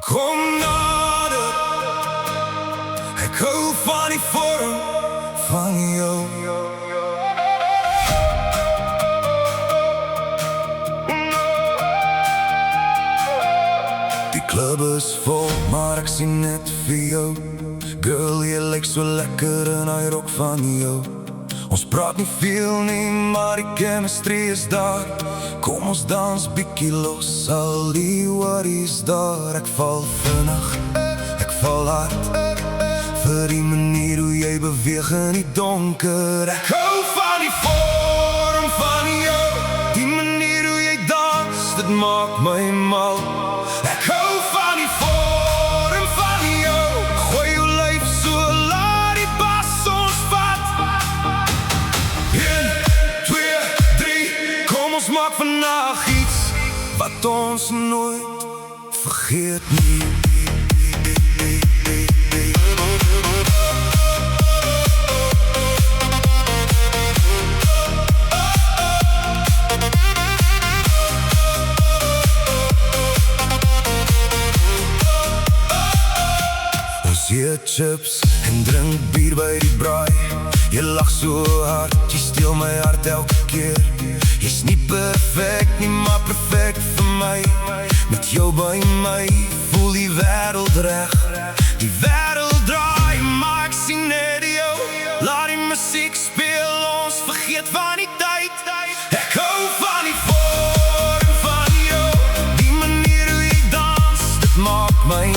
Kom nader, ek hou van die vorm van jou. Die klub is vol, maar ek sien net vir jou. Girl, jy lyk so lekker in hy rok van jou. Ons praat nie veel nie, maar die chemistry is daar. Kom ons dans bietjie los, al die worries daar. Ek val vinnig, ek val hard, vir die manier hoe jy beweeg in die donker. Ek hou van die vorm van jou, die manier hoe jy dans, dit maak my mal. Ek hou van die vorm van jou, gooi jou lyf so, laat die bas ons vat. 1, 2, 3, kom ons maak vandag iets wat ons nooit vergeet nie. Eet chips en drink bier by die braai. Jy lag so hard, jy steel my hart elke keer. Jy's nie perfect nie, maar perfect vir my. Met jou by my, voel die wêreld reg. Die wêreld draai, maar ek sien net jou. Laat die musiek speel, ons vergeet van die tyd. Ek hou van die vorm van jou, die manier hoe jy dans, dit maak my